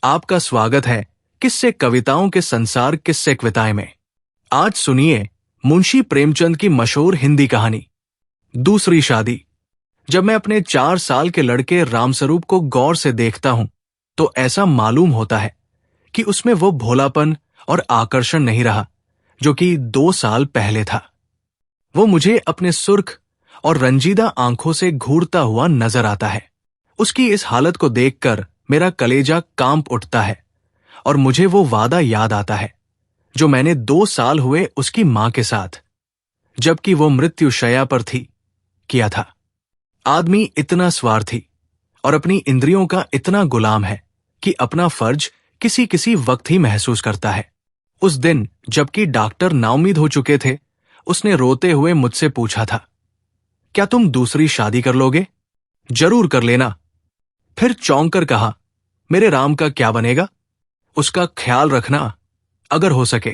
आपका स्वागत है किस्से कविताओं के संसार किस्से कविताएं में। आज सुनिए मुंशी प्रेमचंद की मशहूर हिंदी कहानी दूसरी शादी। जब मैं अपने 4 साल के लड़के रामस्वरूप को गौर से देखता हूं तो ऐसा मालूम होता है कि उसमें वो भोलापन और आकर्षण नहीं रहा जो कि 2 साल पहले था। वो मुझे अपने सुर्ख और रंजीदा आंखों से घूरता हुआ नजर आता है। उसकी इस हालत को देखकर मेरा कलेजा कांप उठता है और मुझे वो वादा याद आता है जो मैंने 2 साल हुए उसकी मां के साथ, जबकि वो मृत्युशैया पर थी, किया था। आदमी इतना स्वार्थी और अपनी इंद्रियों का इतना गुलाम है कि अपना फर्ज किसी किसी वक्त ही महसूस करता है। उस दिन जबकि डॉक्टर नाउम्मीद हो चुके थे, उसने रोते हुए मुझसे पूछा था, क्या तुम दूसरी शादी कर लोगे? जरूर कर लेना। फिर चौंक कर कहा, मेरे राम का क्या बनेगा? उसका ख्याल रखना अगर हो सके।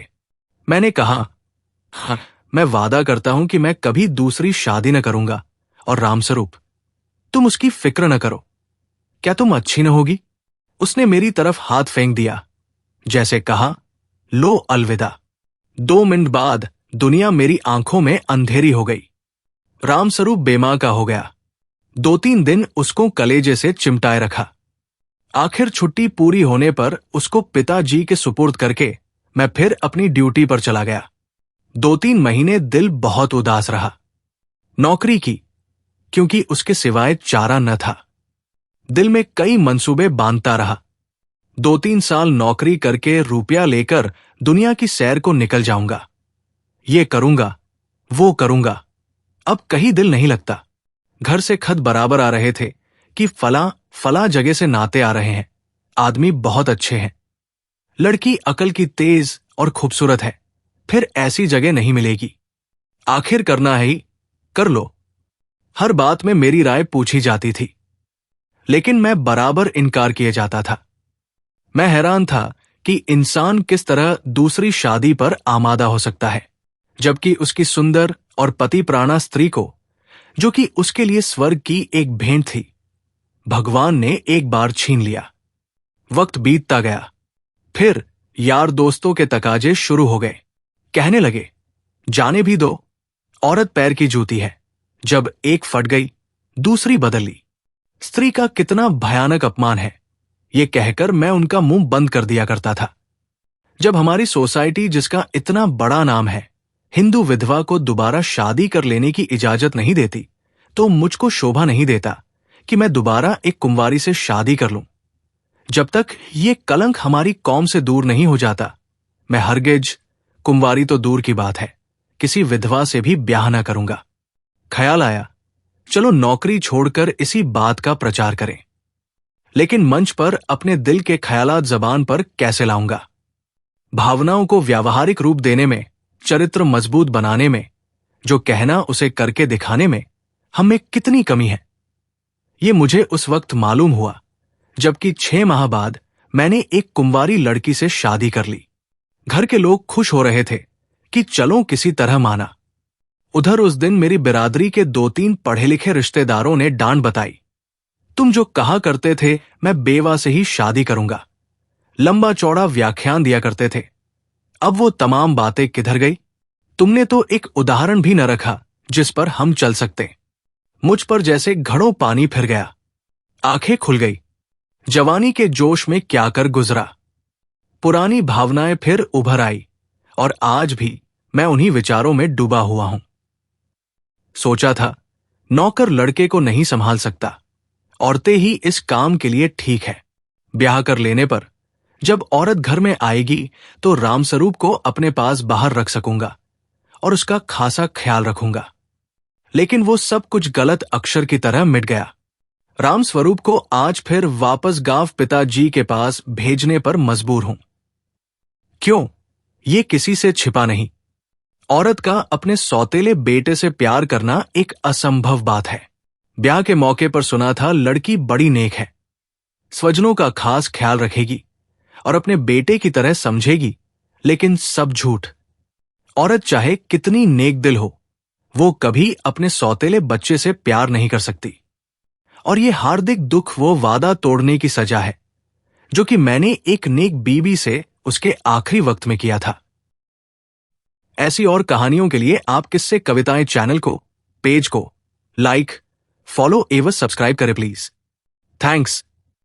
मैंने कहा, हाँ, मैं वादा करता हूं कि मैं कभी दूसरी शादी न करूंगा। और रामस्वरूप, तुम उसकी फिक्र न करो। क्या तुम अच्छी न होगी? उसने मेरी तरफ हाथ फेंक दिया, जैसे कहा, लो अलविदा। 2 मिनट बाद दुनिया मेरी आंखों में अंधेरी हो गई। रामस्वरूप बेमां का हो गया। 2-3 दिन उसको कलेजे से चिमटाए रखा। आखिर छुट्टी पूरी होने पर उसको पिताजी के सुपुर्द करके मैं फिर अपनी ड्यूटी पर चला गया। 2-3 महीने दिल बहुत उदास रहा। नौकरी की, क्योंकि उसके सिवाय चारा न था। दिल में कई मंसूबे बांधता रहा। 2-3 साल नौकरी करके रुपया लेकर दुनिया की सैर को निकल जाऊंगा। ये करूंगा, वो करूंगा। अब कहीं दिल नहीं लगता। घर से खत बराबर आ रहे थे कि फला जगह से नाते आ रहे हैं, आदमी बहुत अच्छे हैं, लड़की अकल की तेज और खूबसूरत है, फिर ऐसी जगह नहीं मिलेगी। आखिर करना है ही, कर लो। हर बात में मेरी राय पूछी जाती थी, लेकिन मैं बराबर इनकार किए जाता था। मैं हैरान था कि इंसान किस तरह दूसरी शादी पर आमादा हो सकता है, जबकि उसकी सुंदर और पतिप्राणा स्त्री को, जो कि उसके लिए स्वर्ग की एक भेंट थी, भगवान ने एक बार छीन लिया। वक्त बीतता गया। फिर यार दोस्तों के तकाजे शुरू हो गए। कहने लगे, जाने भी दो, औरत पैर की जूती है, जब एक फट गई दूसरी बदल ली। स्त्री का कितना भयानक अपमान है, ये कहकर मैं उनका मुंह बंद कर दिया करता था। जब हमारी सोसाइटी, जिसका इतना बड़ा नाम है, हिंदू विधवा को दोबारा शादी कर लेने की इजाजत नहीं देती, तो मुझको शोभा नहीं देता कि मैं दोबारा एक कुंवारी से शादी कर लूं। जब तक ये कलंक हमारी कौम से दूर नहीं हो जाता, मैं हरगिज, कुंवारी तो दूर की बात है, किसी विधवा से भी ब्याह ना करूंगा। ख्याल आया, चलो नौकरी छोड़कर इसी बात का प्रचार करें। लेकिन मंच पर अपने दिल के ख्यालात जबान पर कैसे लाऊंगा? भावनाओं को व्यावहारिक रूप देने में, चरित्र मजबूत बनाने में, जो कहना उसे करके दिखाने में हम में कितनी कमी है, ये मुझे उस वक्त मालूम हुआ जबकि 6 माह बाद मैंने एक कुंवारी लड़की से शादी कर ली। घर के लोग खुश हो रहे थे कि चलो किसी तरह माना। उधर उस दिन मेरी बिरादरी के 2-3 पढ़े लिखे रिश्तेदारों ने डांट बताई, तुम जो कहा करते थे मैं बेवा से ही शादी करूंगा, लंबा चौड़ा व्याख्यान दिया करते थे, अब वो तमाम बातें किधर गई? तुमने तो एक उदाहरण भी न रखा जिस पर हम चल सकते। मुझ पर जैसे घड़ों पानी फिर गया। आंखें खुल गई। जवानी के जोश में क्या कर गुजरा। पुरानी भावनाएं फिर उभर आई और आज भी मैं उन्हीं विचारों में डूबा हुआ हूं। सोचा था, नौकर लड़के को नहीं संभाल सकता, औरतें ही इस काम के लिए ठीक है। ब्याह कर लेने पर जब औरत घर में आएगी तो रामस्वरूप को अपने पास बाहर रख सकूंगा और उसका खासा ख्याल रखूंगा। लेकिन वो सब कुछ गलत अक्षर की तरह मिट गया। रामस्वरूप को आज फिर वापस गांव पिताजी के पास भेजने पर मजबूर हूं। क्यों? ये किसी से छिपा नहीं। औरत का अपने सौतेले बेटे से प्यार करना एक असंभव बात है। ब्याह के मौके पर सुना था लड़की बड़ी नेक है, स्वजनों का खास ख्याल रखेगी और अपने बेटे की तरह समझेगी, लेकिन सब झूठ। औरत चाहे कितनी नेक दिल हो, वो कभी अपने सौतेले बच्चे से प्यार नहीं कर सकती। और ये हार्दिक दुख वो वादा तोड़ने की सजा है जो कि मैंने एक नेक बीवी से उसके आखिरी वक्त में किया था। ऐसी और कहानियों के लिए आप किस्से कविताएं चैनल को, पेज को लाइक, फॉलो एवं सब्सक्राइब करें प्लीज। थैंक्स।